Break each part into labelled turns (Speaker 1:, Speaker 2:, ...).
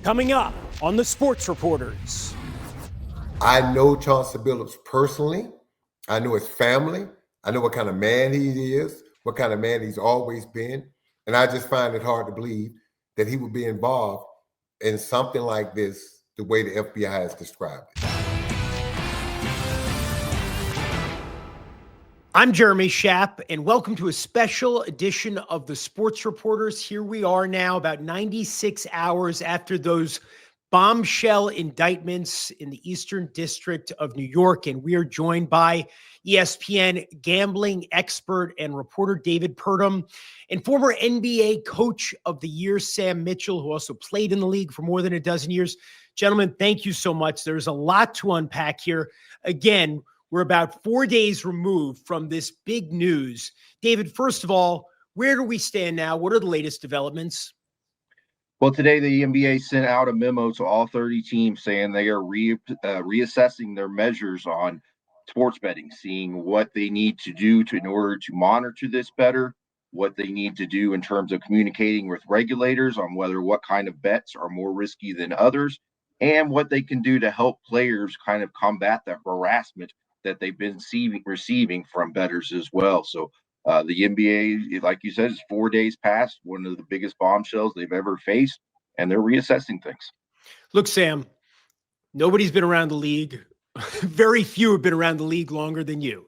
Speaker 1: Coming up on the Sports Reporters.
Speaker 2: I know Chauncey Billups personally. I know his family. I know what kind of man he is, what kind of man he's always been. And I just find it hard to believe that he would be involved in something like this the way the FBI has described it.
Speaker 1: I'm Jeremy Schaap, and welcome to a special edition of the Sports Reporters. Here we are now, about 96 hours after those bombshell indictments in the Eastern District of New York, and we are joined by ESPN gambling expert and reporter David Purdum and former NBA Coach of the Year Sam Mitchell, who also played in the league for more than a dozen years. Gentlemen, thank you so much. There's a lot to unpack here. Again, we're about 4 days removed from this big news. David, first of all, where do we stand now? What are the latest developments?
Speaker 3: Well, today the NBA sent out a memo to all 30 teams saying they are reassessing their measures on sports betting, seeing what they need to do in order to monitor this better, what they need to do in terms of communicating with regulators on what kind of bets are more risky than others, and what they can do to help players kind of combat the harassment that they've been receiving from bettors as well. So the NBA, like you said, is 4 days past one of the biggest bombshells they've ever faced, and they're reassessing things.
Speaker 1: Look, Sam, nobody's been around the league. Very few have been around the league longer than you.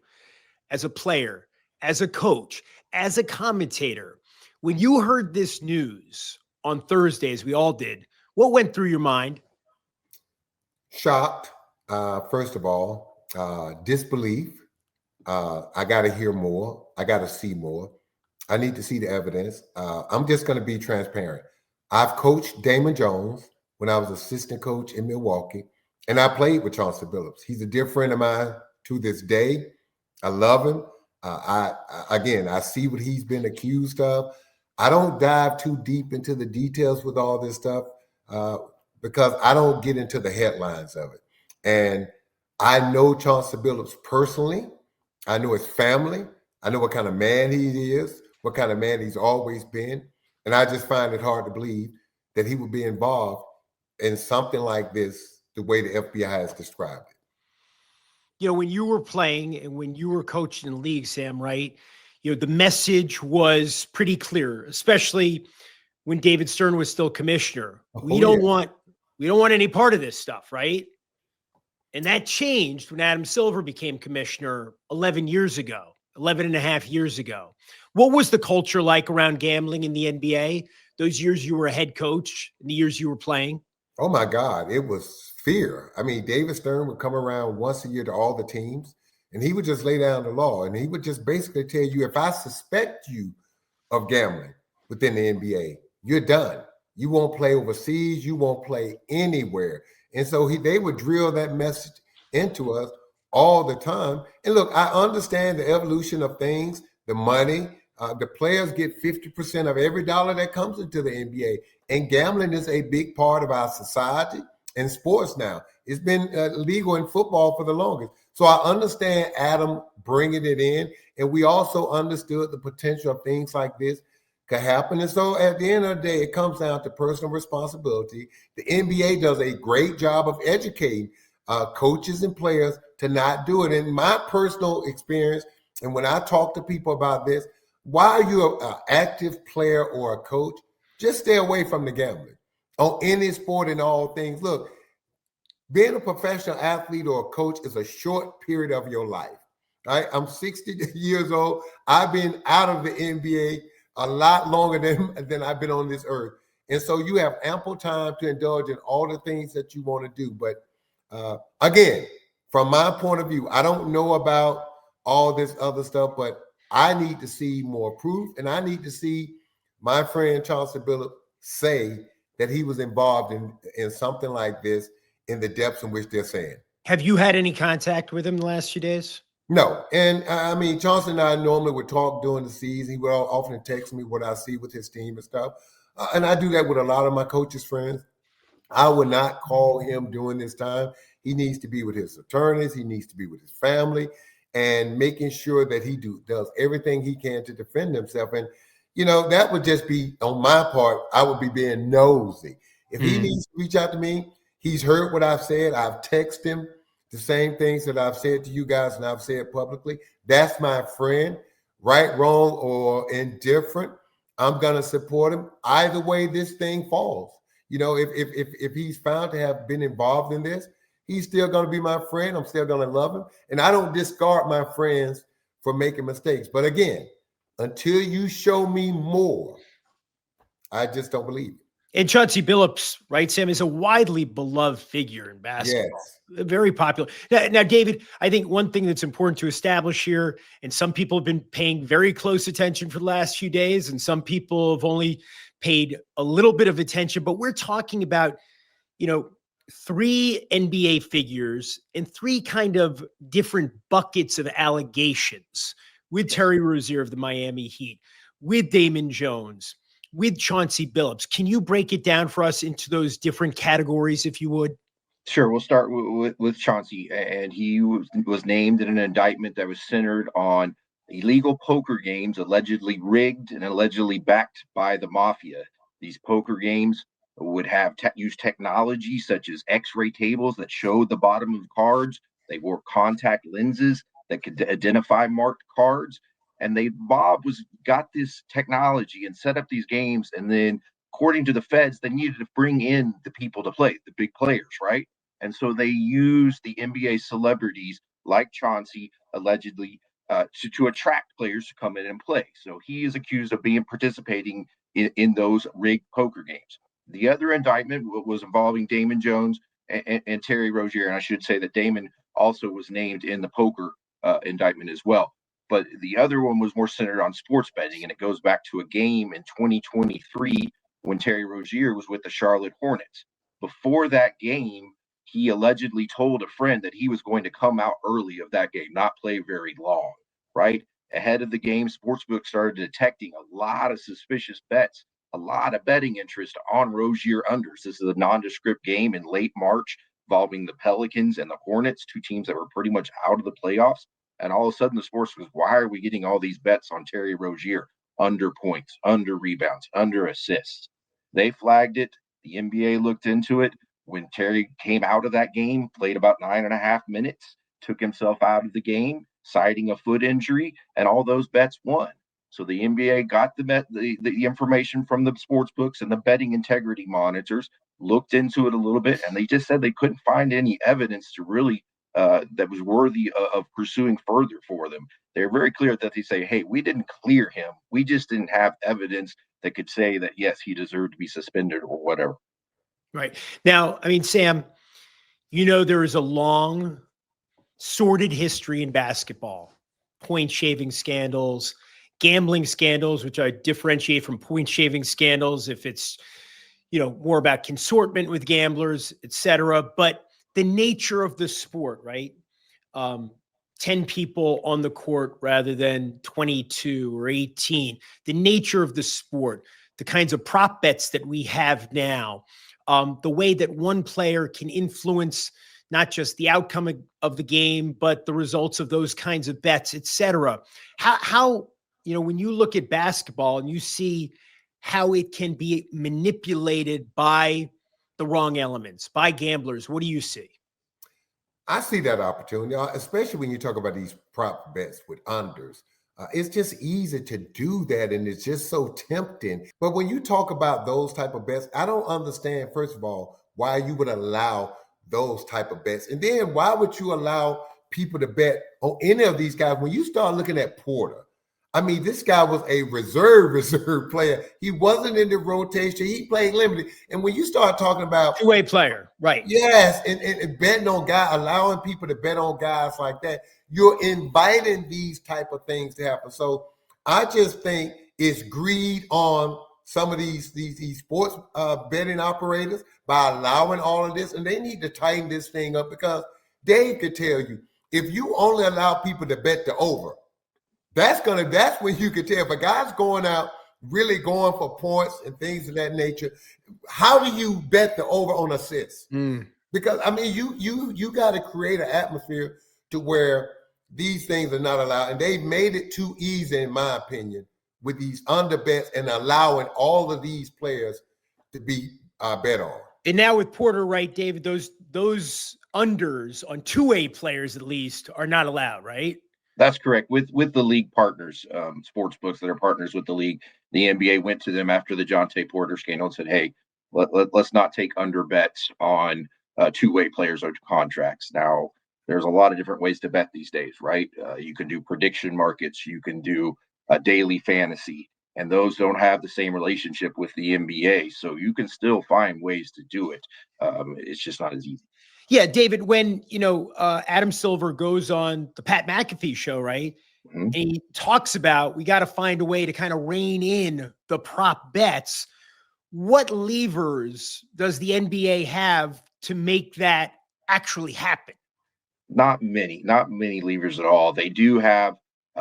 Speaker 1: As a player, as a coach, as a commentator, when you heard this news on Thursday, as we all did, what went through your mind?
Speaker 2: Shocked, first of all. Disbelief. I got to hear more. I got to see more. I need to see the evidence. I'm just going to be transparent. I've coached Damon Jones when I was assistant coach in Milwaukee, and I played with Chauncey Billups. He's a dear friend of mine to this day. I love him. I see what he's been accused of. I don't dive too deep into the details with all this stuff because I don't get into the headlines of it. And I know Chauncey Billups personally. I know his family. I know what kind of man he is, what kind of man he's always been. And I just find it hard to believe that he would be involved in something like this the way the FBI has described it.
Speaker 1: You know, when you were playing and when you were coaching in the league, Sam, right? You know, the message was pretty clear, especially when David Stern was still commissioner. We don't want any part of this stuff, right? And that changed when Adam Silver became commissioner 11 and a half years ago. What was the culture like around gambling in the NBA those years you were a head coach and the years you were playing?
Speaker 2: Oh, my God. It was fear. I mean, David Stern would come around once a year to all the teams, and he would just lay down the law. And he would just basically tell you, if I suspect you of gambling within the NBA, you're done. You won't play overseas. You won't play anywhere. And so they would drill that message into us all the time. And look, I understand the evolution of things, the money. The players get 50% of every dollar that comes into the NBA. And gambling is a big part of our society and sports now. It's been legal in football for the longest. So I understand Adam bringing it in. And we also understood the potential of things like this could happen. And so at the end of the day, it comes down to personal responsibility. The NBA does a great job of educating coaches and players to not do it. In my personal experience, and when I talk to people about this, while you're an active player or a coach, just stay away from the gambling on any sport and all things. Look, being a professional athlete or a coach is a short period of your life. Right? I'm 60 years old. I've been out of the NBA a lot longer than I've been on this earth. And so you have ample time to indulge in all the things that you want to do. But again, from my point of view, I don't know about all this other stuff, but I need to see more proof. And I need to see my friend Chauncey Billups say that he was involved in something like this in the depths in which they're saying.
Speaker 1: Have you had any contact with him the last few days?
Speaker 2: No. And I mean, Chauncey and I normally would talk during the season. He would often text me what I see with his team and stuff. And I do that with a lot of my coaches' friends. I would not call him during this time. He needs to be with his attorneys. He needs to be with his family and making sure that he does everything he can to defend himself. And, you know, that would just be on my part. I would be being nosy. If he needs to reach out to me, he's heard what I've said. I've texted him the same things that I've said to you guys and I've said publicly. That's my friend. Right, wrong, or indifferent, I'm gonna support him. Either way, this thing falls. You know, if he's found to have been involved in this, he's still gonna be my friend. I'm still gonna love him, and I don't discard my friends for making mistakes. But again, until you show me more, I just don't believe it.
Speaker 1: And Chauncey Billups, right, Sam, is a widely beloved figure in basketball.
Speaker 2: Yes.
Speaker 1: Very popular. Now, David, I think one thing that's important to establish here, and some people have been paying very close attention for the last few days, and some people have only paid a little bit of attention, but we're talking about, you know, 3 NBA figures and 3 kind of different buckets of allegations with Terry Rozier of the Miami Heat, with Damon Jones, with Chauncey Billups. Can you break it down for us into those different categories, if you would?
Speaker 3: Sure. We'll start with Chauncey, and he was named in an indictment that was centered on illegal poker games allegedly rigged and allegedly backed by the mafia. These poker games would have used technology such as X-ray tables that showed the bottom of cards. They wore contact lenses that could identify marked cards. And Bob got this technology and set up these games. And then, according to the feds, they needed to bring in the people to play, the big players, right? And so they used the NBA celebrities like Chauncey allegedly to attract players to come in and play. So he is accused of participating in those rigged poker games. The other indictment was involving Damon Jones and Terry Rozier. And I should say that Damon also was named in the poker indictment as well. But the other one was more centered on sports betting, and it goes back to a game in 2023 when Terry Rozier was with the Charlotte Hornets. Before that game, he allegedly told a friend that he was going to come out early of that game, not play very long, right? Ahead of the game, sportsbooks started detecting a lot of suspicious bets, a lot of betting interest on Rozier unders. This is a nondescript game in late March involving the Pelicans and the Hornets, 2 teams that were pretty much out of the playoffs. And all of a sudden, the sports was, why are we getting all these bets on Terry Rozier? Under points, under rebounds, under assists. They flagged it. The NBA looked into it. When Terry came out of that game, played about 9.5 minutes, took himself out of the game, citing a foot injury, and all those bets won. So the NBA got the information from the sports books and the betting integrity monitors, looked into it a little bit, and they just said they couldn't find any evidence to really that was worthy of pursuing further for them. They're very clear that they say, hey, we didn't clear him. We just didn't have evidence that could say that, yes, he deserved to be suspended or whatever.
Speaker 1: Right. Now, I mean, Sam, you know, there is a long, sordid history in basketball. Point shaving scandals, gambling scandals, which I differentiate from point shaving scandals if it's, you know, more about consortment with gamblers, et cetera. But the nature of the sport, right? 10 people on the court rather than 22 or 18. The nature of the sport, the kinds of prop bets that we have now, the way that one player can influence not just the outcome of the game, but the results of those kinds of bets, et cetera. How, you know, when you look at basketball and you see how it can be manipulated by the wrong elements, by gamblers, what do you see?
Speaker 2: I see that opportunity, especially when you talk about these prop bets with unders. It's just easy to do that, and it's just so tempting. But when you talk about those type of bets, I don't understand, first of all, why you would allow those type of bets. And then why would you allow people to bet on any of these guys? When you start looking at Porter, I mean, this guy was a reserve player. He wasn't in the rotation. He played limited. And when you start talking about
Speaker 1: two-way player, right?
Speaker 2: Yes, and betting on guys, allowing people to bet on guys like that, you're inviting these type of things to happen. So I just think it's greed on some of these sports betting operators by allowing all of this, and they need to tighten this thing up, because Dave could tell you, if you only allow people to bet the over, that's when you could tell if a guy's going out really going for points and things of that nature. How do you bet the over on assists? Because I mean, you got to create an atmosphere to where these things are not allowed, and they've made it too easy, in my opinion, with these under bets and allowing all of these players to be I bet on.
Speaker 1: And now with Porter, right, David, those unders on two-way players at least are not allowed, right?
Speaker 3: That's correct. With the league partners, sports books that are partners with the league, the NBA went to them after the Jonte Porter scandal and said, "Hey, let's not take under bets on two-way players or contracts." Now, there's a lot of different ways to bet these days, right? You can do prediction markets, you can do daily fantasy, and those don't have the same relationship with the NBA. So you can still find ways to do it. It's just not as easy.
Speaker 1: Yeah, David, when, Adam Silver goes on the Pat McAfee show, right?
Speaker 3: Mhm.
Speaker 1: And he talks about, we got to find a way to kind of rein in the prop bets. What levers does the NBA have to make that actually happen?
Speaker 3: Not many levers at all. They do have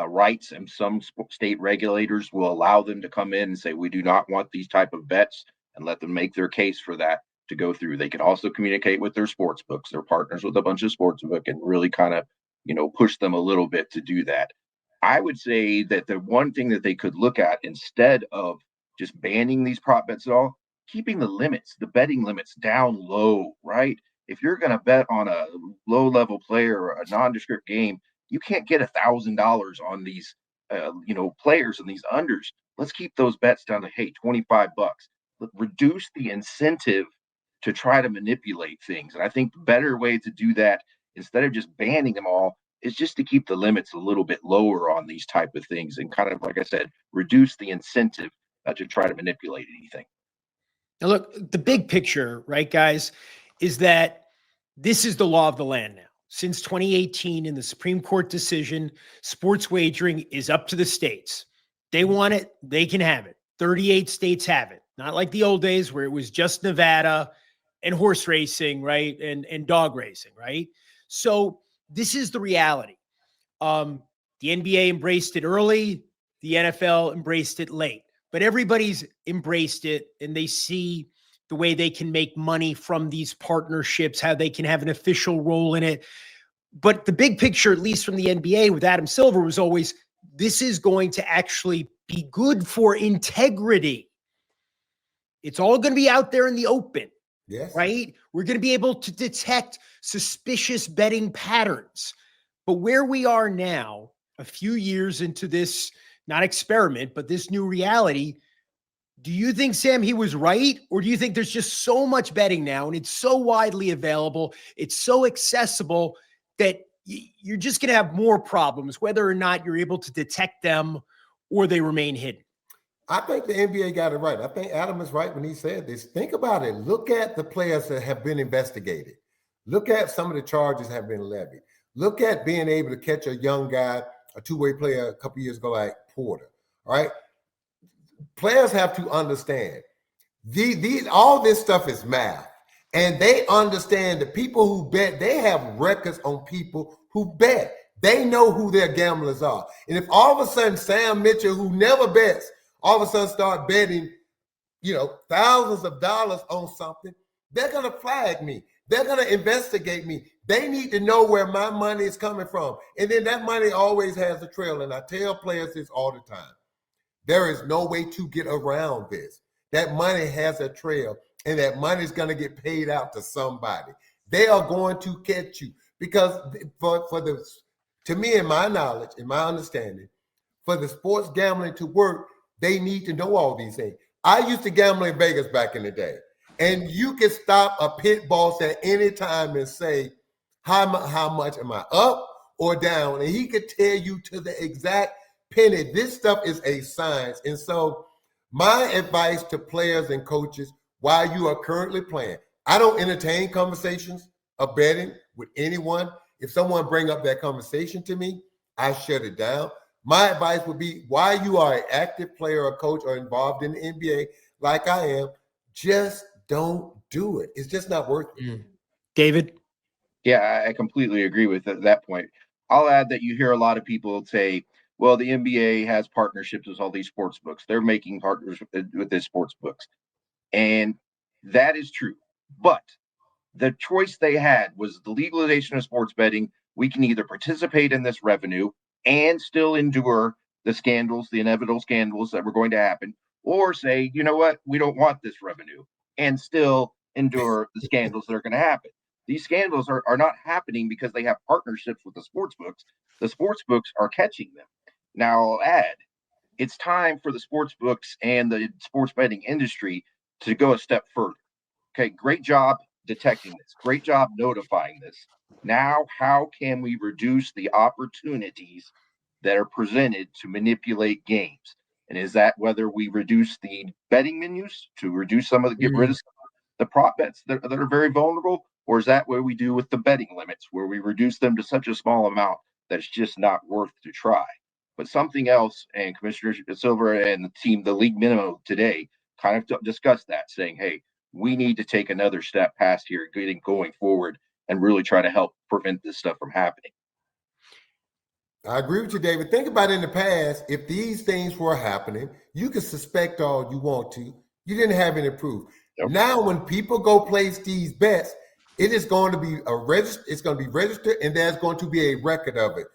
Speaker 3: rights, and some state regulators will allow them to come in and say, we do not want these type of bets, and let them make their case for that to go through. They can also communicate with their sports books. They're partners with a bunch of sports book and really kind of, push them a little bit to do that. I would say that the one thing that they could look at, instead of just banning these prop bets at all, keeping the betting limits down low, right? If you're going to bet on a low level player or a nondescript game, you can't get $1,000 on these, players and these unders. Let's keep those bets down to, hey, $25. Reduce the incentive to try to manipulate things. And I think the better way to do that, instead of just banning them all, is just to keep the limits a little bit lower on these type of things, and kind of, like I said, reduce the incentive to try to manipulate anything.
Speaker 1: Now, look, the big picture, right, guys, is that this is the law of the land now. Since 2018, in the Supreme Court decision, sports wagering is up to the states. They want it, they can have it. 38 states have it. Not like the old days where it was just Nevada and horse racing, right? And dog racing, right? So this is the reality. The NBA embraced it early, the NFL embraced it late, but everybody's embraced it, and they see the way they can make money from these partnerships, how they can have an official role in it. But the big picture, at least from the NBA with Adam Silver, was always, this is going to actually be good for integrity. It's all going to be out there in the open.
Speaker 2: Yes.
Speaker 1: Right? We're going to be able to detect suspicious betting patterns. But where we are now, a few years into this, not experiment, but this new reality, do you think, Sam, he was right? Or do you think there's just so much betting now and it's so widely available, it's so accessible that you're just going to have more problems, whether or not you're able to detect them or they remain hidden?
Speaker 2: I think the NBA got it right. I think Adam is right when he said this. Think about it. Look at the players that have been investigated. Look at some of the charges that have been levied. Look at being able to catch a young guy, a two-way player a couple years ago like Porter. All right. Players have to understand all this stuff is math. And they understand the people who bet, they have records on people who bet. They know who their gamblers are. And if all of a sudden Sam Mitchell, who never bets, all of a sudden start betting, thousands of dollars on something, they're going to flag me. They're going to investigate me. They need to know where my money is coming from. And then that money always has a trail. And I tell players this all the time. There is no way to get around this. That money has a trail, and that money is going to get paid out to somebody. They are going to catch you because to me, in my knowledge, in my understanding, for the sports gambling to work, they need to know all these things. I used to gamble in Vegas back in the day, and you can stop a pit boss at any time and say, how much am I up or down? And he could tell you to the exact penny. This stuff is a science. And so my advice to players and coaches while you are currently playing, I don't entertain conversations of betting with anyone. If someone bring up that conversation to me, I shut it down. My advice would be, while you are an active player or coach or involved in the NBA, like I am, just don't do it. It's just not worth it.
Speaker 1: David?
Speaker 3: Yeah, I completely agree with that point. I'll add that you hear a lot of people say, well, the NBA has partnerships with all these sports books. They're making partners with these sports books. And that is true. But the choice they had was the legalization of sports betting. We can either participate in this revenue and still endure the scandals, the inevitable scandals that were going to happen, or say, you know what, we don't want this revenue. and still endure the scandals that are going to happen. These scandals are not happening because they have partnerships with the sports books. The sports books are catching them. Now, I'll add, it's time for the sports books and the sports betting industry to go a step further. Okay, great job detecting this. Great job notifying this. Now, how can we reduce the opportunities that are presented to manipulate games? And is that whether we reduce the betting menus to reduce some of the, get rid of some of the prop bets that are very vulnerable? Or is that what we do with the betting limits, where we reduce them to such a small amount that it's just not worth to try? But something else, and Commissioner Silver and the team, the league minimum today, kind of discussed that, saying, hey, we need to take another step past here, going forward, and really try to help prevent this stuff from happening.
Speaker 2: I agree with you, David. Think about in the past, if these things were happening, you could suspect all you want to. You didn't have any proof.
Speaker 3: Yep.
Speaker 2: Now, when people go place these bets, it is going to be it's going to be registered, and there's going to be a record of it.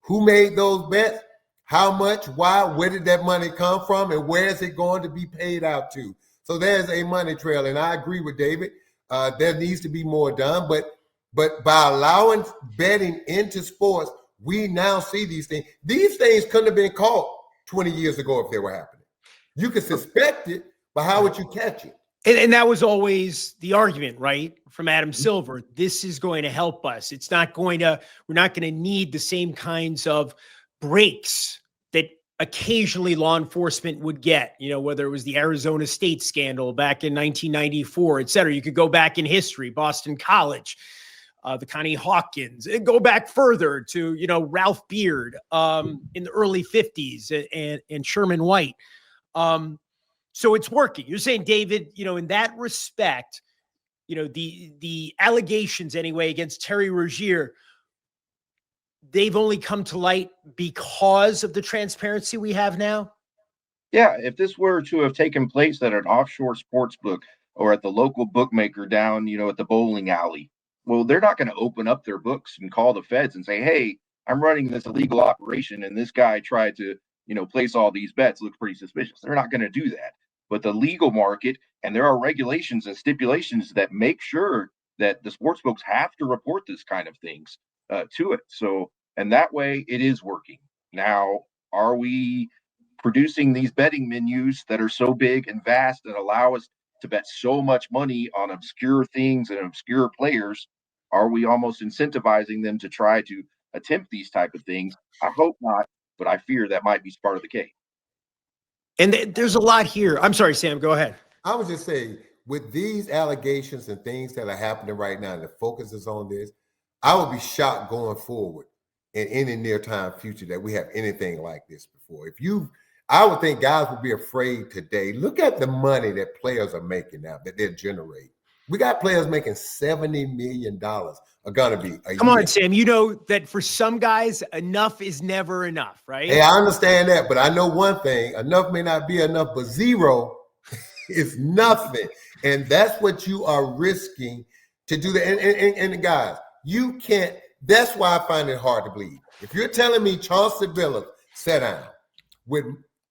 Speaker 2: Who made those bets? How much? Why? Where did that money come from? And where is it going to be paid out to? So there's a money trail, and I agree with David. There needs to be more done, but by allowing betting into sports, we now see these things. These things couldn't have been caught 20 years ago if they were happening. You could suspect it, but how would you catch it?
Speaker 1: And that was always the argument, right? From Adam Silver. This is going to help us. It's not going to, we're not going to need the same kinds of breaks that occasionally law enforcement would get, you know, whether it was the Arizona State scandal back in 1994, et cetera. You could go back in history, Boston College, the Connie Hawkins, and go back further to, you know, Ralph Beard in the early 50s and Sherman White. So it's working. You're saying, David, you know, in that respect, you know, the allegations anyway against Terry Rozier, they've only come to light because of the transparency we have now?
Speaker 3: Yeah, if this were to have taken place at an offshore sports book or at the local bookmaker down, you know, at the bowling alley, well, they're not going to open up their books and call the feds and say, hey, I'm running this illegal operation and this guy tried to, you know, place all these bets. Looks pretty suspicious. They're not going to do that. But the legal market, and there are regulations and stipulations that make sure that the sports books have to report this kind of things to it. So, and that way it is working. Now, are we producing these betting menus that are so big and vast and allow us to bet so much money on obscure things and obscure players? Are we almost incentivizing them to try to attempt these type of things? I hope not, but I fear that might be part of the case.
Speaker 1: And there's a lot here. I'm sorry, Sam, go ahead.
Speaker 2: I was just saying, with these allegations and things that are happening right now, and the focus is on this, I would be shocked going forward in any near time future that we have anything like this before. I would think guys would be afraid today. Look at the money that players are making now, that they're generating. We got players making $70 million are going to be a
Speaker 1: Come
Speaker 2: year.
Speaker 1: on, Sam. You know that for some guys, enough is never enough, right?
Speaker 2: Hey, I understand that, but I know one thing. Enough may not be enough, but zero is nothing. And that's what you are risking to do that. And guys, you can't. That's why I find it hard to believe. If you're telling me Chauncey Billups sat down with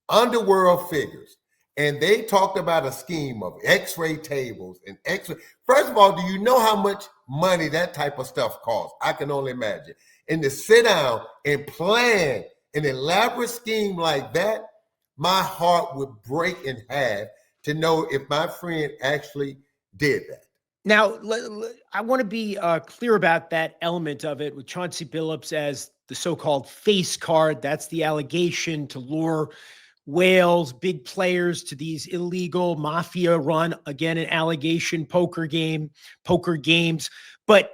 Speaker 2: underworld figures, and they talked about a scheme of x-ray tables and x-ray. First of all, do you know how much money that type of stuff costs? I can only imagine. And to sit down and plan an elaborate scheme like that, my heart would break in half to know if my friend actually did that.
Speaker 1: Now, I want to be clear about that element of it with Chauncey Billups as the so-called face card. That's the allegation to lure whales, big players to these illegal mafia run, again, an allegation poker games. But,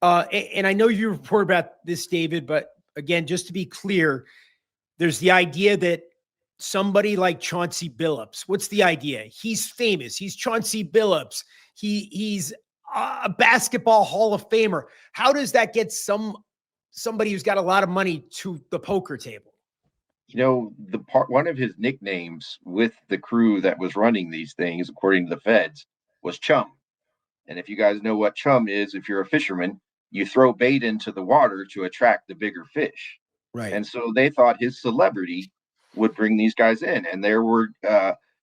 Speaker 1: and I know you report about this, David, but again, just to be clear, there's the idea that somebody like Chauncey Billups, what's the idea? He's famous. He's Chauncey Billups. He's a basketball Hall of Famer. How does that get somebody who's got a lot of money to the poker table?
Speaker 3: You know, one of his nicknames with the crew that was running these things, according to the feds, was Chum. And if you guys know what chum is, if you're a fisherman, you throw bait into the water to attract the bigger fish.
Speaker 1: Right.
Speaker 3: And so they thought his celebrity would bring these guys in. And there were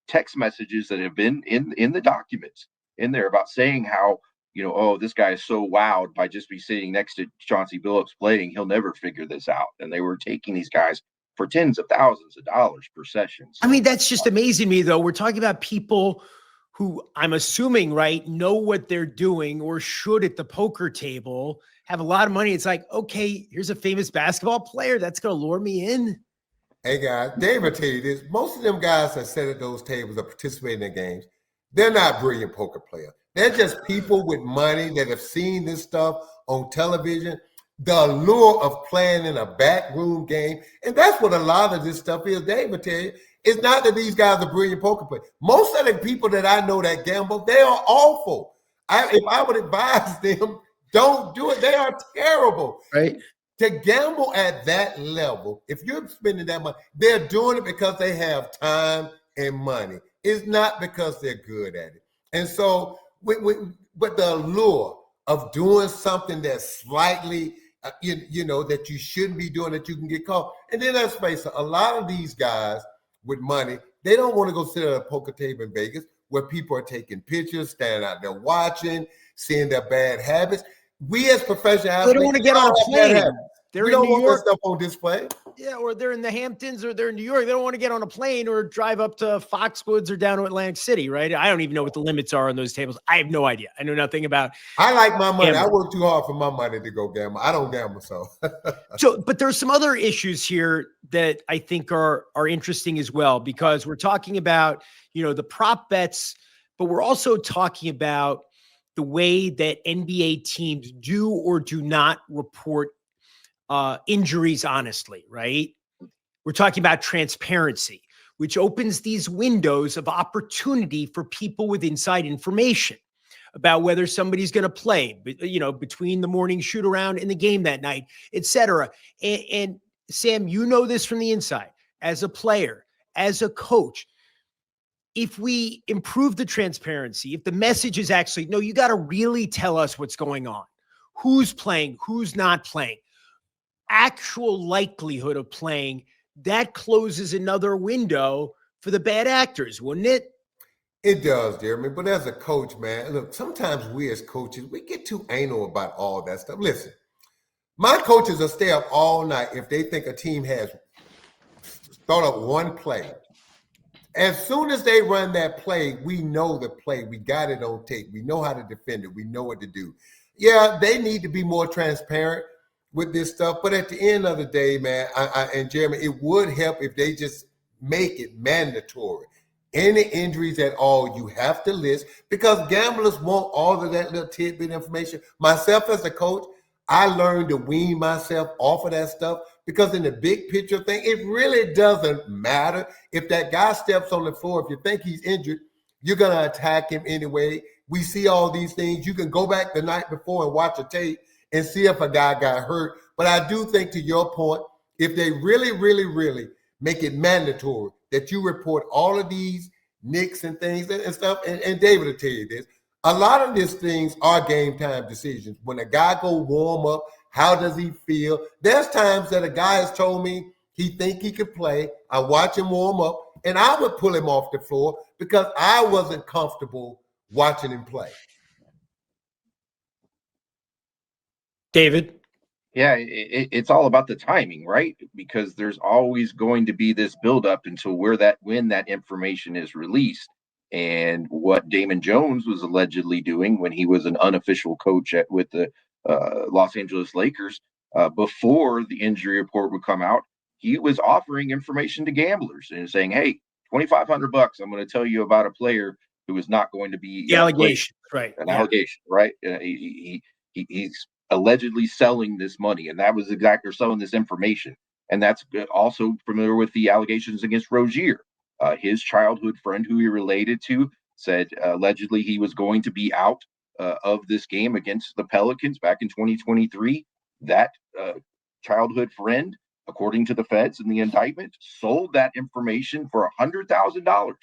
Speaker 3: text messages that have been in the documents in there about saying how, oh, this guy is so wowed by just be sitting next to Chauncey Billups playing, he'll never figure this out. And they were taking these guys for tens of thousands of dollars per session. So,
Speaker 1: I mean, that's just amazing to me, though. We're talking about people who I'm assuming, right, know what they're doing or should at the poker table, have a lot of money. It's like, okay, here's a famous basketball player that's going to lure me in.
Speaker 2: Hey, guys, Dave will tell you this. Most of them guys that sit at those tables or participate in their games, they're not brilliant poker players. They're just people with money that have seen this stuff on television, the allure of playing in a backroom game. And that's what a lot of this stuff is. Dave will tell you, it's not that these guys are brilliant poker players. Most of the people that I know that gamble, they are awful. If I would advise them, don't do it. They are terrible.
Speaker 1: Right.
Speaker 2: To gamble at that level, if you're spending that money, they're doing it because they have time and money. It's not because they're good at it. And so, but the allure of doing something that's slightly, that you shouldn't be doing, that you can get caught. And then let's face it, a lot of these guys with money, they don't want to go sit at a poker table in Vegas where people are taking pictures, standing out there watching, seeing their bad habits. We as professional athletes,
Speaker 1: they don't want to get on a plane. They're
Speaker 2: we
Speaker 1: in
Speaker 2: don't
Speaker 1: New
Speaker 2: want
Speaker 1: York.
Speaker 2: that stuff on display.
Speaker 1: Yeah, or they're in the Hamptons or they're in New York. They don't want to get on a plane or drive up to Foxwoods or down to Atlantic City, right? I don't even know what the limits are on those tables. I have no idea. I know nothing about.
Speaker 2: I like my money.
Speaker 1: Gambling.
Speaker 2: I work too hard for my money to go gamble. I don't gamble, so.
Speaker 1: But there's some other issues here that I think are interesting as well, because we're talking about, the prop bets, but we're also talking about the way that NBA teams do or do not report injuries honestly, right? We're talking about transparency, which opens these windows of opportunity for people with inside information about whether somebody's going to play, between the morning shoot around and the game that night, et cetera. And Sam, you know this from the inside as a player, as a coach. If we improve the transparency, if the message is actually, no, you got to really tell us what's going on, who's playing, who's not playing, actual likelihood of playing, that closes another window for the bad actors, wouldn't it?
Speaker 2: It does, Jeremy. But as a coach, man, look, sometimes we as coaches, we get too anal about all that stuff. Listen, my coaches will stay up all night if they think a team has thought up one play. As soon as they run that play, we know the play. We got it on tape. We know how to defend it. We know what to do. Yeah, they need to be more transparent with this stuff. But at the end of the day, man, and Jeremy, it would help if they just make it mandatory. Any injuries at all, you have to list, because gamblers want all of that little tidbit information. Myself as a coach, I learned to wean myself off of that stuff, because in the big picture thing, it really doesn't matter. If that guy steps on the floor, if you think he's injured, you're going to attack him anyway. We see all these things. You can go back the night before and watch a tape and see if a guy got hurt. But I do think, to your point, if they really, really, really make it mandatory that you report all of these nicks and things and stuff, and David will tell you this, a lot of these things are game time decisions. When a guy go warm up, how does he feel? There's times that a guy has told me he think he could play. I watch him warm up, and I would pull him off the floor because I wasn't comfortable watching him play.
Speaker 1: David?
Speaker 3: Yeah, it's all about the timing, right? Because there's always going to be this buildup until when that information is released. And what Damon Jones was allegedly doing when he was an unofficial coach with the Los Angeles Lakers, before the injury report would come out, he was offering information to gamblers and saying, "Hey, $2,500, I'm going to tell you about a player who is not going to be
Speaker 1: the allegation, right?
Speaker 3: An allegation, right? He's allegedly selling this money, and that was exactly selling this information." And that's also familiar with the allegations against Rozier. His childhood friend, who he related to, said allegedly he was going to be out of this game against the Pelicans back in 2023. That childhood friend, according to the feds in the indictment, sold that information for $100,000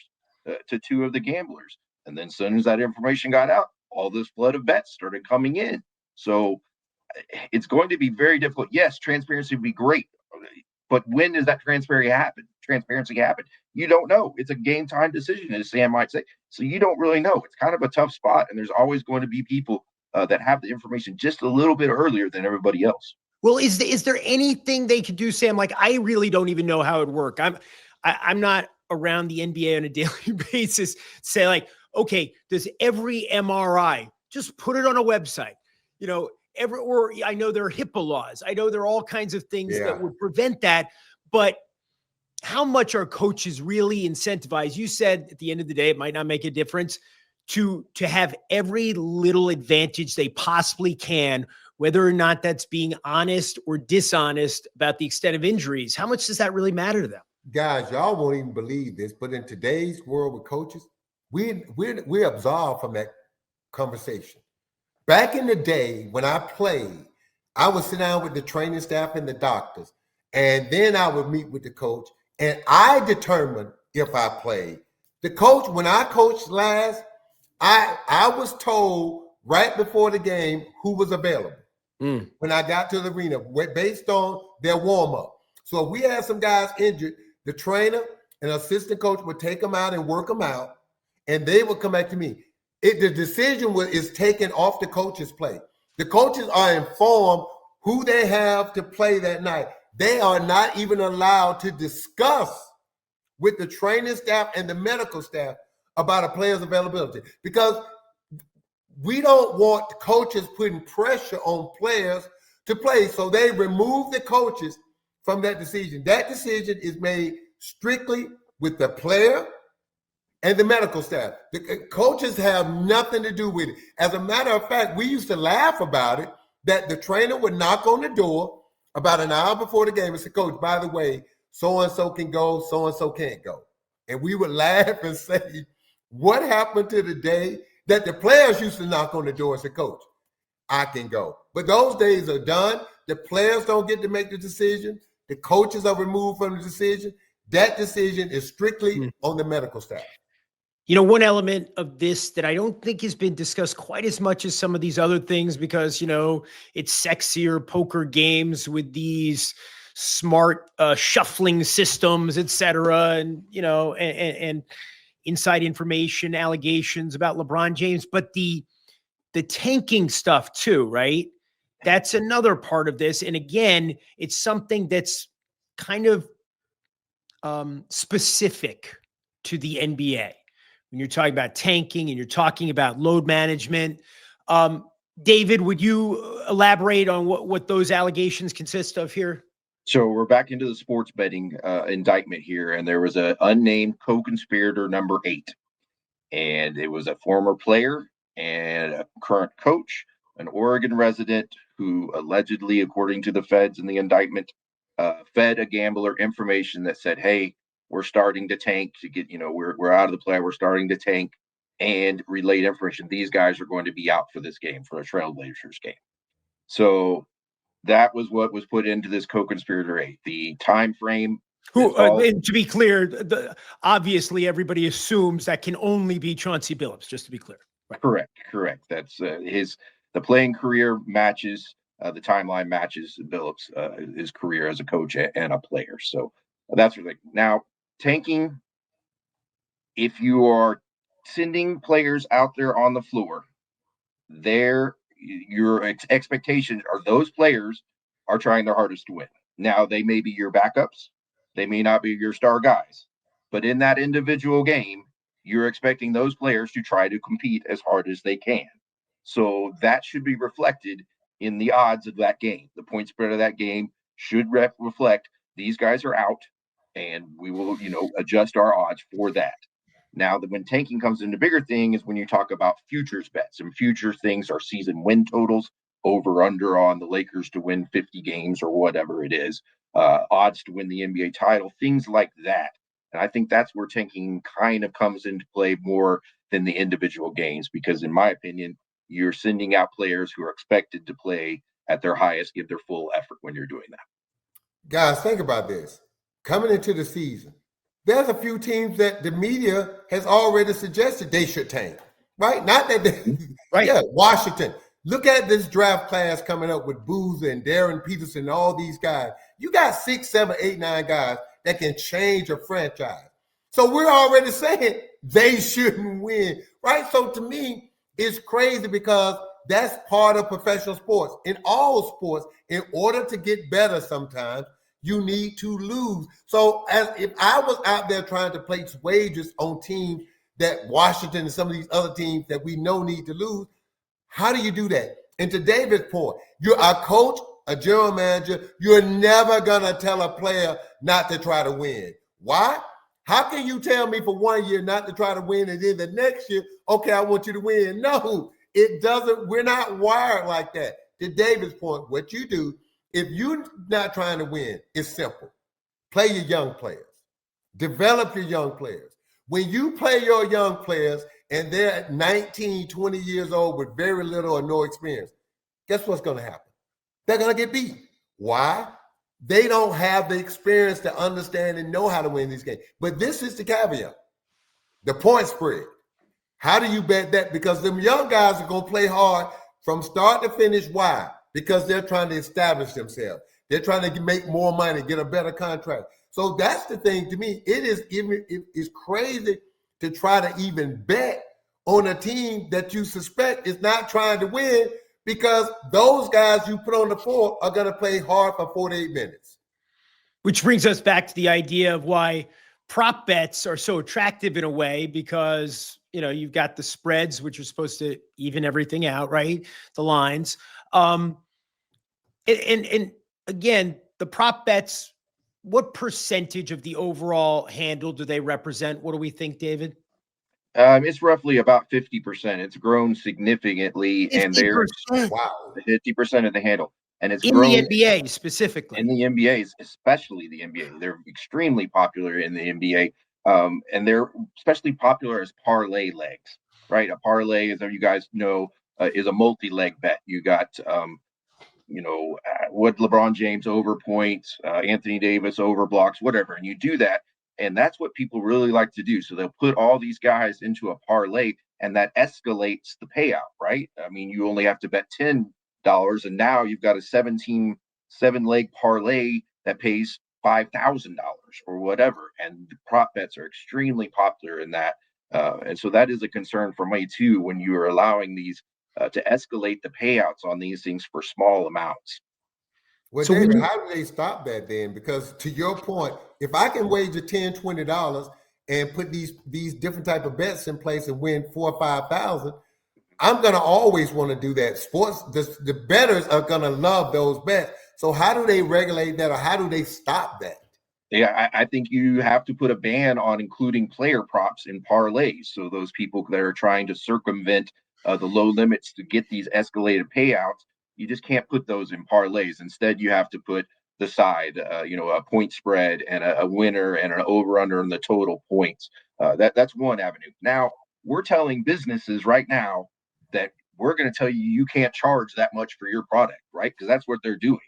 Speaker 3: to two of the gamblers. And then as soon as that information got out, all this flood of bets started coming in. So it's going to be very difficult. Yes, transparency would be great, but when does that transparency happen? transparency happen? You don't know. It's a game time decision, as Sam might say. So you don't really know. It's kind of a tough spot, and there's always going to be people that have the information just a little bit earlier than everybody else.
Speaker 1: Well, is there anything they could do, Sam? Like, I really don't even know how it works. I'm not around the NBA on a daily basis. Say like, okay, does every MRI just put it on a website? Or I know there are HIPAA laws. I know there are all kinds of things that would prevent that. But how much are coaches really incentivized? You said at the end of the day, it might not make a difference to have every little advantage they possibly can, whether or not that's being honest or dishonest about the extent of injuries. How much does that really matter to them?
Speaker 2: Guys, y'all won't even believe this, but in today's world with coaches, we're absolved from that conversation. Back in the day when I played, I would sit down with the training staff and the doctors, and then I would meet with the coach, and I determined if I played. The coach, when I coached last, I was told right before the game who was available when I got to the arena based on their warm-up. So if we had some guys injured, the trainer and assistant coach would take them out and work them out, and they would come back to me. The decision is taken off the coach's plate. The coaches are informed who they have to play that night. They are not even allowed to discuss with the training staff and the medical staff about a player's availability, because we don't want coaches putting pressure on players to play. So they remove the coaches from that decision. That decision is made strictly with the player and the medical staff. The coaches have nothing to do with it. As a matter of fact, we used to laugh about it, that the trainer would knock on the door about an hour before the game and say, Coach, by the way, so-and-so can go, so-and-so can't go. And we would laugh and say, what happened to the day that the players used to knock on the door and say, Coach, I can go. But those days are done. The players don't get to make the decision. The coaches are removed from the decision. That decision is strictly on the medical staff.
Speaker 1: One element of this that I don't think has been discussed quite as much as some of these other things, because, it's sexier poker games with these smart shuffling systems, et cetera, and inside information, allegations about LeBron James, but the tanking stuff too, right? That's another part of this. And again, it's something that's kind of specific to the NBA. When you're talking about tanking and you're talking about load management. David, would you elaborate on what those allegations consist of here?
Speaker 3: So we're back into the sports betting indictment here, and there was an unnamed co-conspirator number 8, and it was a former player and a current coach, an Oregon resident who allegedly, according to the feds in the indictment, fed a gambler information that said, hey, we're starting to tank to get, we're out of the play, we're starting to tank, and relayed information. These guys are going to be out for this game, for a Trailblazers game. So that was what was put into this co-conspirator 8. The time frame.
Speaker 1: And to be clear, obviously everybody assumes that can only be Chauncey Billups, just to be clear.
Speaker 3: Right. Correct. That's the playing career matches, the timeline matches Billups, his career as a coach and a player. So that's what now tanking. If you are sending players out there on the floor, your expectations are those players are trying their hardest to win. Now, they may be your backups. They may not be your star guys. But in that individual game, you're expecting those players to try to compete as hard as they can. So that should be reflected in the odds of that game. The point spread of that game should reflect these guys are out, and we will, adjust our odds for that. Now, when tanking comes into bigger thing is when you talk about futures bets, and future things are season win totals, over under on the Lakers to win 50 games or whatever it is, odds to win the NBA title, things like that. And I think that's where tanking kind of comes into play more than the individual games, because in my opinion, you're sending out players who are expected to play at their highest, give their full effort when you're doing that.
Speaker 2: Guys, think about this. Coming into the season, there's a few teams that the media has already suggested they should tank, right? Not that they,
Speaker 1: right.
Speaker 2: Yeah, Washington. Look at this draft class coming up with Boozer and Darren Peterson and all these guys. You got 6, 7, 8, 9 guys that can change a franchise. So we're already saying they shouldn't win, right? So to me, it's crazy because that's part of professional sports. In all sports, in order to get better sometimes, you need to lose. So as if I was out there trying to place wagers on teams that Washington and some of these other teams that we know need to lose, how do you do that? And to David's point, you're a coach, a general manager, you're never going to tell a player not to try to win. Why? How can you tell me for 1 year not to try to win and then the next year, okay, I want you to win? No, it doesn't. We're not wired like that. To David's point, what you do, if you're not trying to win, it's simple. Play your young players. Develop your young players. When you play your young players and they're at 19, 20 years old with very little or no experience, guess what's going to happen? They're going to get beat. Why? They don't have the experience to understand and know how to win these games. But this is the caveat. The point spread. How do you bet that? Because them young guys are going to play hard from start to finish. Why? Because they're trying to establish themselves. They're trying to make more money, get a better contract. So that's the thing to me. It's crazy to try to even bet on a team that you suspect is not trying to win, because those guys you put on the floor are going to play hard for 48 minutes.
Speaker 1: Which brings us back to the idea of why prop bets are so attractive in a way, because, you know, you've got the spreads, which are supposed to even everything out, right? The lines. And again, the prop bets, what percentage of the overall handle do they represent? What do we think, David?
Speaker 3: It's roughly about 50%. It's grown significantly,
Speaker 1: 50%.
Speaker 3: and they're
Speaker 2: Wow.
Speaker 3: 50% of the handle, and it's
Speaker 1: in
Speaker 3: grown
Speaker 1: the NBA specifically.
Speaker 3: in the NBA, especially the NBA. They're extremely popular in the NBA, and they're especially popular as parlay legs. Right, a parlay, as you guys know, is a multi-leg bet. You got what LeBron James over points, Anthony Davis over blocks, whatever. And you do that. And that's what people really like to do. So they'll put all these guys into a parlay, and that escalates the payout, right? I mean, you only have to bet $10, and now you've got a 7-leg parlay that pays $5,000 or whatever. And the prop bets are extremely popular in that. And so that is a concern for me too, when you are allowing these to escalate the payouts on these things for small amounts.
Speaker 2: Well, so David, how do they stop that then? Because to your point, if I can wager $10, $20 and put these different type of bets in place and win 4,000 or 5,000, I'm going to always want to do that. Sports, the bettors are going to love those bets. So how do they regulate that, or how do they stop that?
Speaker 3: Yeah, I think you have to put a ban on including player props in parlays. So those people that are trying to circumvent the low limits to get these escalated payouts, you just can't put those in parlays. Instead, you have to put the side, a point spread and a winner and an over under in the total points. That's one avenue. Now, we're telling businesses right now that we're going to tell you you can't charge that much for your product, right? Because that's what they're doing.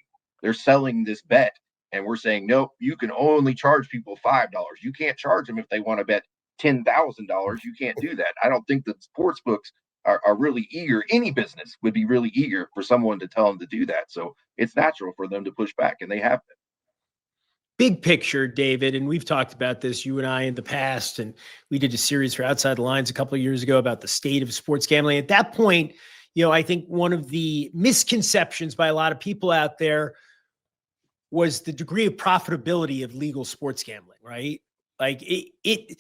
Speaker 3: They're selling this bet. And we're saying, nope, you can only charge people $5. You can't charge them if they want to bet $10,000. You can't do that. I don't think that sports books are really eager. Any business would be really eager for someone to tell them to do that. So it's natural for them to push back, and they have been.
Speaker 1: Big picture, David, and we've talked about this, you and I, in the past, and we did a series for Outside the Lines a couple of years ago about the state of sports gambling. At that point, I think one of the misconceptions by a lot of people out there was the degree of profitability of legal sports gambling, right? Like it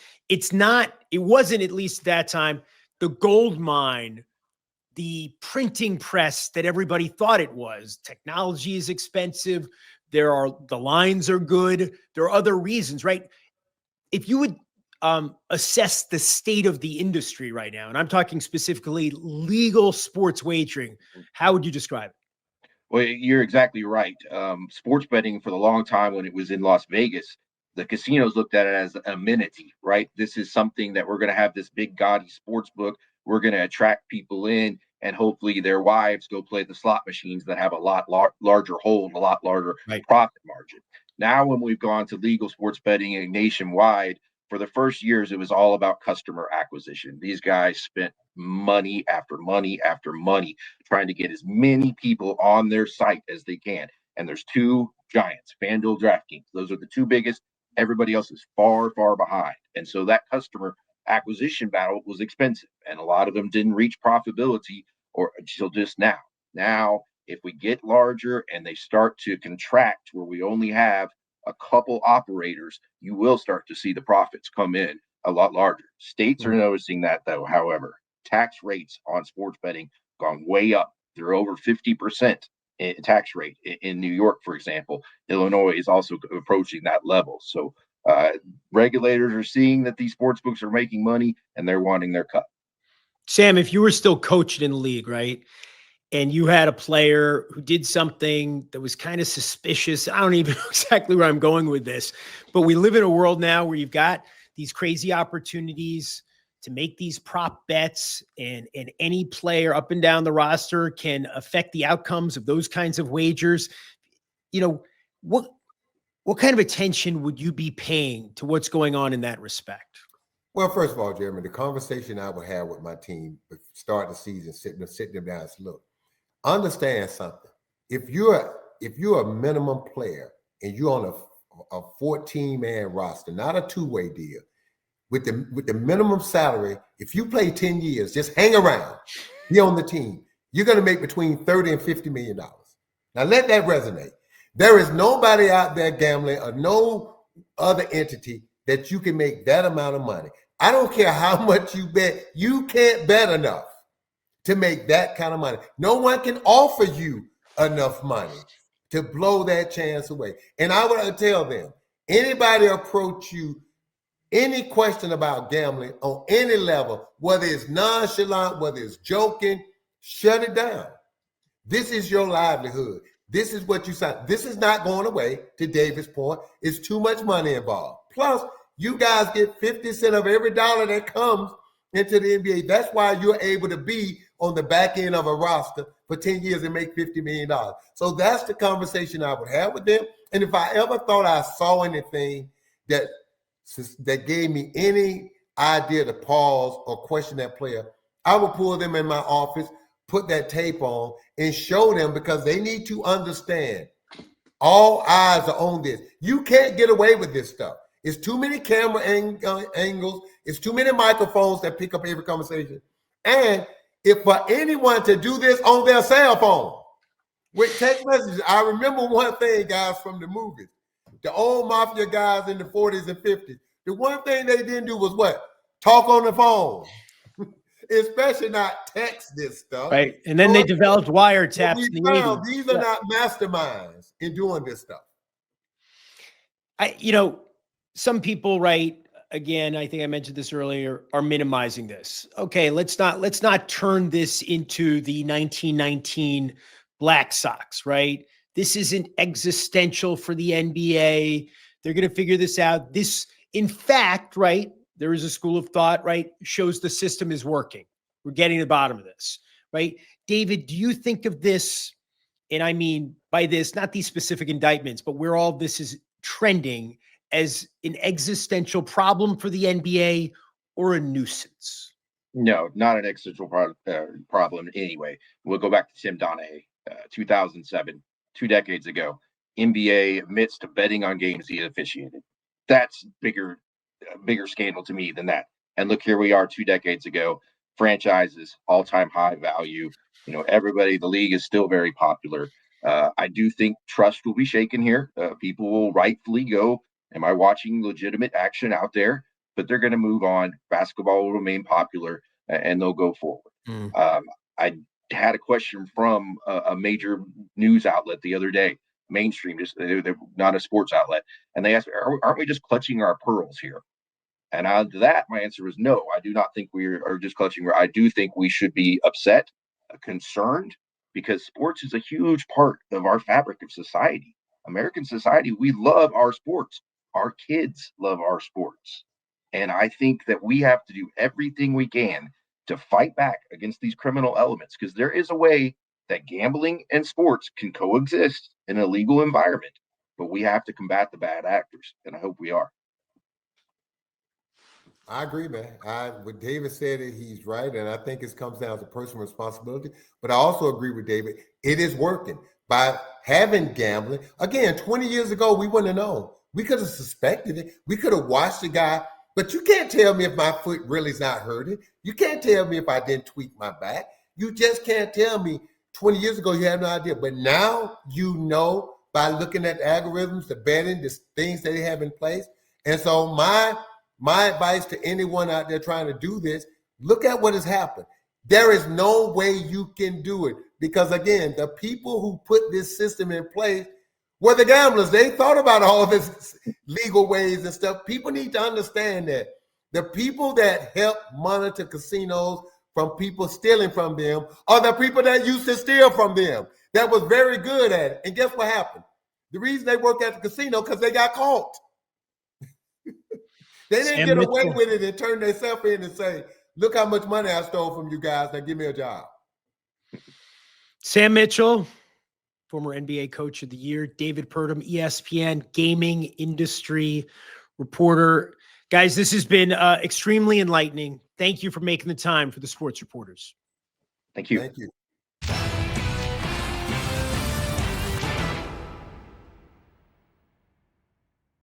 Speaker 1: wasn't, at least at that time, the gold mine, the printing press that everybody thought it was. Technology is expensive. The lines are good. There are other reasons, right? If you would assess the state of the industry right now, and I'm talking specifically legal sports wagering, how would you describe it?
Speaker 3: Well, you're exactly right. Sports betting, for the long time when it was in Las Vegas, the casinos looked at it as an amenity, right? This is something that we're going to have this big gaudy sports book. We're going to attract people in, and hopefully their wives go play the slot machines that have a lot larger hold, a lot larger profit margin. Now, when we've gone to legal sports betting nationwide, for the first years, it was all about customer acquisition. These guys spent money after money after money trying to get as many people on their site as they can. And there's two giants, FanDuel, DraftKings. Those are the two biggest. Everybody else is far, far behind. And so that customer acquisition battle was expensive. And a lot of them didn't reach profitability or until just now. Now, if we get larger and they start to contract where we only have a couple operators, you will start to see the profits come in a lot larger. States are noticing that, though. However, tax rates on sports betting gone way up. They're over 50% in tax rate in New York, for example. Illinois is also approaching that level. So regulators are seeing that these sports books are making money and they're wanting their cut.
Speaker 1: Sam, if you were still coaching in the league, right, and you had a player who did something that was kind of suspicious, I don't even know exactly where I'm going with this, but we live in a world now where you've got these crazy opportunities to make these prop bets, and any player up and down the roster can affect the outcomes of those kinds of wagers. You know, what kind of attention would you be paying to what's going on in that respect?
Speaker 2: Well, first of all, Jeremy, the conversation I would have with my team start the season, sitting them down, is, look, understand something. If you're a minimum player and you're on a 14-man roster, not a two-way deal, with the minimum salary, if you play 10 years, just hang around, be on the team, you're going to make between $30 and $50 million. Now let that resonate. There is nobody out there gambling, or no other entity that you can make that amount of money. I don't care how much you bet, you can't bet enough to make that kind of money. No one can offer you enough money to blow that chance away. And I would tell them, anybody approach you, any question about gambling on any level, whether it's nonchalant, whether it's joking, shut it down. This is your livelihood. This is what you sign. This is not going away, to David's point. It's too much money involved. Plus, you guys get 50 cents of every dollar that comes into the NBA. That's why you're able to be on the back end of a roster for 10 years and make $50 million. So that's the conversation I would have with them. And if I ever thought I saw anything that gave me any idea to pause or question that player, I would pull them in my office, put that tape on, and show them, because they need to understand all eyes are on this. You can't get away with this stuff. It's too many camera angles. It's too many microphones that pick up every conversation. And if for anyone to do this on their cell phone with text messages, I remember one thing, guys, from the movies. The old mafia guys in the 40s and 50s. The one thing they didn't do was what? Talk on the phone. Especially not text this stuff.
Speaker 1: Right. And then they developed wiretaps in the 80s.
Speaker 2: These are not masterminds in doing this stuff.
Speaker 1: Some people, right, again, I think I mentioned this earlier, are minimizing this. Okay, let's not turn this into the 1919 Black Sox, right? This isn't existential for the NBA. They're going to figure this out. This, in fact, right, there is a school of thought, right, shows the system is working. We're getting to the bottom of this, right? David, do you think of this, and I mean by this, not these specific indictments, but where all this is trending, as an existential problem for the NBA or a nuisance?
Speaker 3: No, not an existential problem anyway. We'll go back to Tim Donaghy, 2007, 2 decades ago. NBA admits to betting on games he officiated. That's bigger scandal to me than that. And look, here we are 2 decades ago. Franchises, all-time high value. Everybody, the league is still very popular. I do think trust will be shaken here. People will rightfully go, am I watching legitimate action out there? But they're going to move on. Basketball will remain popular, and they'll go forward. I had a question from a major news outlet the other day, mainstream, they're not a sports outlet, and they asked, aren't we just clutching our pearls here? And to that, my answer was no. I do not think we are just clutching. I do think we should be upset, concerned, because sports is a huge part of our fabric of society. American society, we love our sports. Our kids love our sports. And I think that we have to do everything we can to fight back against these criminal elements, because there is a way that gambling and sports can coexist in a legal environment, but we have to combat the bad actors, and I hope we are.
Speaker 2: I agree, man. What David said, he's right, and I think it comes down to personal responsibility. But I also agree with David. It is working by having gambling. Again, 20 years ago, we wouldn't have known. We could have suspected it. We could have watched the guy, but you can't tell me if my foot really is not hurting. You can't tell me if I didn't tweak my back. You just can't tell me 20 years ago you had no idea. But now you know by looking at the algorithms, the betting, the things that they have in place. And so my advice to anyone out there trying to do this, look at what has happened. There is no way you can do it because, again, the people who put this system in place were the gamblers. They thought about all this legal ways and stuff. People need to understand that the people that help monitor casinos from people stealing from them are the people that used to steal from them, that was very good at it. And guess what happened? The reason they work at the casino because they got caught. They didn't get away with it and turn themselves in and say, look how much money I stole from you guys. Now give me a job.
Speaker 1: Sam Mitchell, former NBA Coach of the Year. David Purdum, ESPN gaming industry reporter. Guys, this has been extremely enlightening. Thank you for making the time for the Sports Reporters.
Speaker 3: Thank you.
Speaker 2: Thank you.